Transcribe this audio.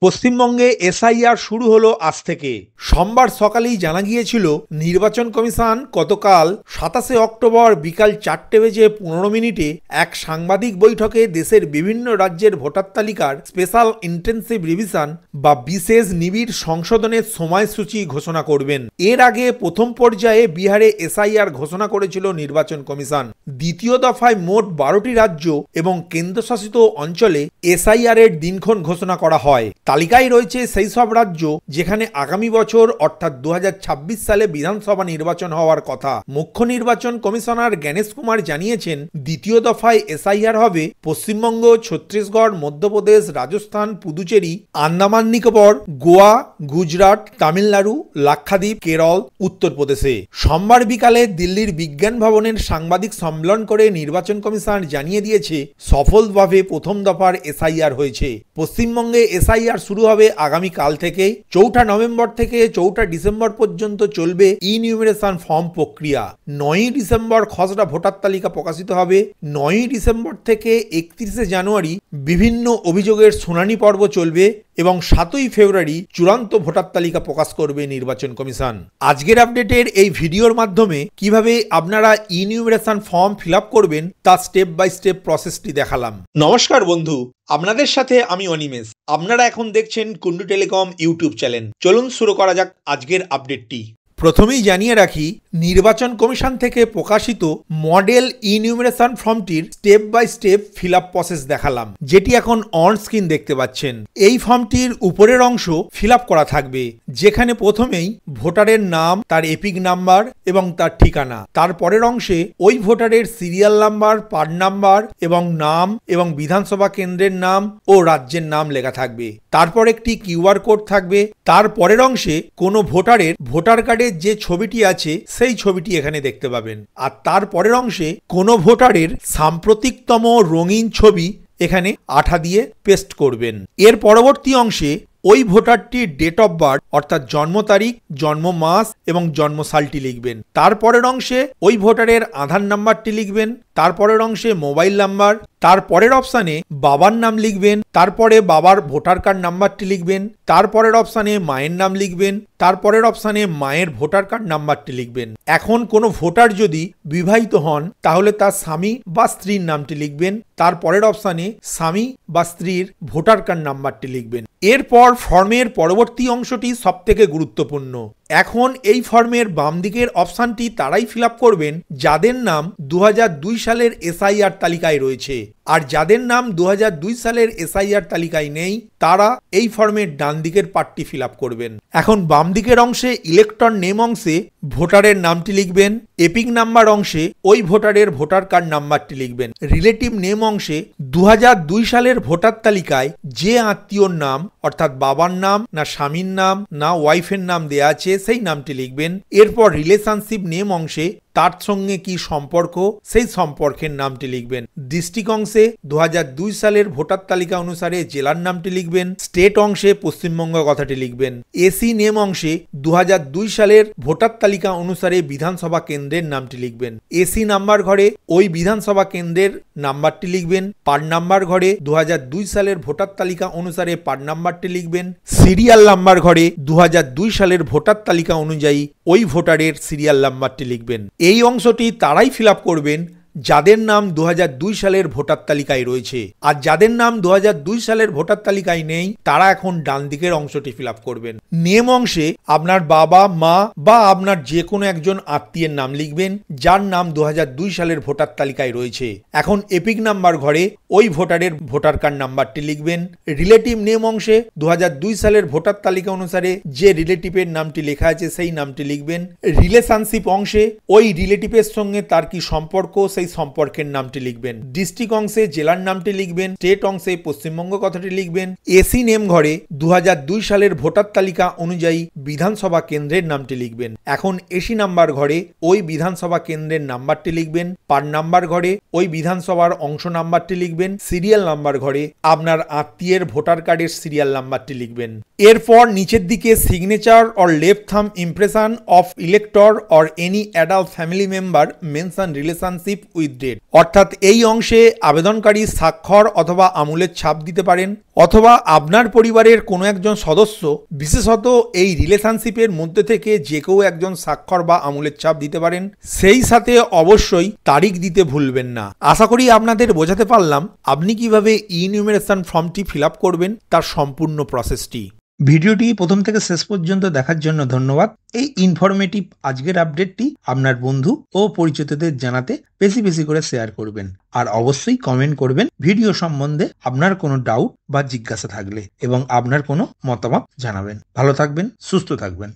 পশ্চিমবঙ্গে এসআইআর শুরু হলো আজ থেকে। সোমবার সকালেই জানা গিয়েছিল নির্বাচন কমিশন গতকাল 27 অক্টোবর বিকাল 4:15 এক সাংবাদিক বৈঠকে দেশের বিভিন্ন রাজ্যের ভোটার তালিকার স্পেশাল ইন্টেন্সিভ রিভিশন বা বিশেষ নিবিড় সংশোধনের সময়সূচি ঘোষণা করবেন। এর আগে প্রথম পর্যায়ে বিহারে এসআইআর ঘোষণা করেছিল নির্বাচন কমিশন। দ্বিতীয় দফায় মোট 12টি রাজ্য এবং কেন্দ্রশাসিত অঞ্চলে এসআইআর এর দিনক্ষণ ঘোষণা করা হয়। তালিকায় রয়েছে সেই সব রাজ্য যেখানে আগামী বছর অর্থাৎ 2026 সালে বিধানসভা নির্বাচন হওয়ার কথা। মুখ্য নির্বাচন কমিশনার জ্ঞানেশ কুমার জানিয়েছেন, দ্বিতীয় দফায় এসআইআর হবে পশ্চিমবঙ্গ, ছত্তিশগড়, মধ্যপ্রদেশ, রাজস্থান, পুদুচেরি, আন্দামান নিকোবর, গোয়া, গুজরাট, তামিলনাড়ু, লাক্ষাদ্বীপ, কেরল, উত্তরপ্রদেশে। সোমবার বিকালে দিল্লির বিজ্ঞান ভবনের সাংবাদিক সম্মেলন করে নির্বাচন কমিশন জানিয়ে দিয়েছে সফলভাবে প্রথম দফার এসআইআর হয়েছে। পশ্চিমবঙ্গে এসআইআর শুরু হবে আগামীকাল থেকে। 4 নভেম্বর থেকে 4 ডিসেম্বর পর্যন্ত চলবে ইনিউমারেশন ফর্ম প্রক্রিয়া। 9 ডিসেম্বর খসড়া ভোটার তালিকা প্রকাশিত হবে। 9 ডিসেম্বর থেকে 31 জানুয়ারি বিভিন্ন অভিযোগের শুনানি পর্ব চলবে এবং 7 ফেব্রুয়ারি চূড়ান্ত ভোটার তালিকা প্রকাশ করবে নির্বাচন কমিশন। আজকের আপডেটের এই ভিডিওর মাধ্যমে কিভাবে আপনারা ইনিউমারেশন ফর্ম ফিল আপ করবেন তা স্টেপ বাই স্টেপ প্রসেসটি দেখালাম। নমস্কার বন্ধু, আপনাদের সাথে আমি অনিমেষ। আপনারা এখন দেখছেন কুন্ডু টেলিকম ইউটিউব চ্যানেল। চলুন শুরু করা যাক আজকের আপডেটটি। প্রথমেই জানিয়ে রাখি, নির্বাচন কমিশন থেকে প্রকাশিত মডেল ইনিউমারেশন ফর্মটির step by step fill up process দেখালাম, যেটি এখন অন স্ক্রিন দেখতে পাচ্ছেন। এই ফর্মটির উপরের অংশ ফিল আপ করা থাকবে, যেখানে প্রথমেই ভোটারের নাম, তার এপিক নাম্বার এবং তার ঠিকানা। তারপরের অংশে ওই ভোটারের সিরিয়াল নাম্বার, পার্ট নাম্বার এবং নাম এবং বিধানসভা কেন্দ্রের নাম ও রাজ্যের নাম লেখা থাকবে। তারপর একটি কিউআর কোড থাকবে। তারপরের অংশে কোনো ভোটারের ভোটার কার্ডের যে ছবিটি আছে সেই ছবিটি এখানে দেখতে পাবেন। আর তারপরের অংশে কোনো ভোটারের সাম্প্রতিকতম রঙিন ছবি এখানে আঠা দিয়ে পেস্ট করবেন। এর পরবর্তী অংশে ওই ভোটারটির ডেট অফ বার্থ অর্থাৎ জন্ম তারিখ, জন্ম মাস এবং জন্ম সালটি লিখবেন। তারপরের অংশে ওই ভোটারের আধার নাম্বারটি লিখবেন। তারপরের অংশে মোবাইল নাম্বার। তারপরের অপশানে বাবার নাম লিখবেন। তারপরে বাবার ভোটার কার্ড নাম্বারটি লিখবেন। তারপরের অপশানে মায়ের নাম লিখবেন। তারপরের অপশানে মায়ের ভোটার কার্ড নাম্বারটি লিখবেন। এখন কোনো ভোটার যদি বিবাহিত হন তাহলে তার স্বামী বা স্ত্রীর নামটি লিখবেন। তারপরের অপশানে স্বামী বা স্ত্রীর ভোটার কার্ড নাম্বারটি লিখবেন। এরপর ফর্মের পরবর্তী অংশটি সবথেকে গুরুত্বপূর্ণ। এখন এই ফর্মের বাম দিকের অপশানটি তারাই ফিল আপ করবেন যাদের নাম 2002 সালের এসআইআর তালিকায় রয়েছে। আর যাদের নাম 2002 সালের এসআইআর তালিকায় নেই তারা এই ফর্মের ডান দিকের পার্টটি ফিল আপ করবেন। এখন বাম দিকের অংশে ইলেক্টর নেম অংশে ভোটারের নামটি লিখবেন। এপিক নাম্বার অংশে ওই ভোটারের ভোটার কার্ড নাম্বারটি লিখবেন। রিলেটিভ নেম অংশে 2002 সালের ভোটার তালিকায় যে আত্মীয়র নাম অর্থাৎ বাবার নাম না স্বামীর নাম না ওয়াইফের নাম দেয়া আছে সেই নামটি লিখবেন। এরপর রিলেশনশিপ নেম অংশে তার সঙ্গে কি সম্পর্ক সেই সম্পর্কের নামটি লিখবেন। ডিস্ট্রিক্ট অংশে 2002 সালের ভোটার তালিকা অনুসারে জেলার নামটি লিখবেন। স্টেট অংশে পশ্চিমবঙ্গ কথাটি লিখবেন। এসি নেম অংশে 2002 সালের ভোটার তালিকা অনুসারে বিধানসভা কেন্দ্রের নামটি লিখবেন। এসি নাম্বার ঘরে ওই বিধানসভা কেন্দ্রের নাম্বারটি লিখবেন। পার্ট নাম্বার ঘরে 2002 সালের ভোটার তালিকা অনুসারে পার্ট নাম্বারটি লিখবেন। সিরিয়াল নাম্বার ঘরে 2002 সালের ভোটার তালিকা অনুযায়ী ওই ভোটারের সিরিয়াল নাম্বারটি লিখবেন। এই অংশটি তারাই ফিল আপ করবেন যাদের নাম 2002 সালের ভোটার তালিকায় রয়েছে। আর যাদের নাম 2002 সালের ভোটার তালিকায় নেই তারা এখন ডান দিকের অংশটি ফিল আপ করবেন। নেম অংশে আপনার বাবা, মা বা আপনার যে কোনো একজন আত্মীয়ের নাম লিখবেন যার নাম 2002 সালের ভোটার তালিকায় রয়েছে। এখন এপিক নাম্বার ঘরে ওই ভোটারের ভোটার কার্ড নাম্বারটি লিখবেন। রিলেটিভ নেম অংশে 2002 সালের ভোটার তালিকা অনুসারে যে রিলেটিভের নামটি লেখা আছে সেই নামটি লিখবেন। রিলেশনশিপ অংশে ওই রিলেটিভের সঙ্গে তার কি সম্পর্ক সেই সম্পর্কের নামটি লিখবেন। ডিস্ট্রিক্ট অংশে জেলার নামটি লিখবেন। স্টেট অংশে পশ্চিমবঙ্গ কথাটি লিখবেন। এসি নেম ঘরে 2002 সালের ভোটার তালিকা অনুযায়ী বিধানসভা কেন্দ্রের নামটি লিখবেন। এখন এসি নাম্বার ঘরে ওই বিধানসভা কেন্দ্রের নাম্বারটি লিখবেন। পার্ট নাম্বার ঘরে ওই বিধানসভার অংশ নাম্বারটি লিখবেন। সিরিয়াল নাম্বার ঘরে আপনার আত্মীয়ের ভোটার কার্ডের সিরিয়াল নাম্বারটি লিখবেন। এরপর নিচের দিকে signature or left thumb impression of elector or any adult family member mention relationship with date, অর্থাৎ এই অংশে আবেদনকারী স্বাক্ষর অথবা আঙুলের ছাপ দিতে পারেন, অথবা আপনার পরিবারের কোনো একজন সদস্য, বিশেষত এই রিলেশনশিপের মধ্যে থেকে যে কেউ একজন স্বাক্ষর বা আঙুলের ছাপ দিতে পারেন। সেই সাথে অবশ্যই তারিখ দিতে ভুলবেন না। আশা করি আপনাদের বোঝাতে পারলাম আপনি কিভাবে ইনিউমারেশন ফর্মটি ফিল আপ করবেন, তার সম্পূর্ণ প্রসেসটি। ভিডিওটি প্রথম থেকে শেষ পর্যন্ত দেখার জন্য ধন্যবাদ। এই ইনফরমেটিভ আজকের আপডেটটি আপনার বন্ধু ও পরিচিতদের জানাতে বেশি বেশি করে শেয়ার করবেন, আর অবশ্যই কমেন্ট করবেন ভিডিও সম্বন্ধে আপনার কোনো ডাউট বা জিজ্ঞাসা থাকলে, এবং আপনার কোনো মতামত জানাবেন। ভালো থাকবেন, সুস্থ থাকবেন।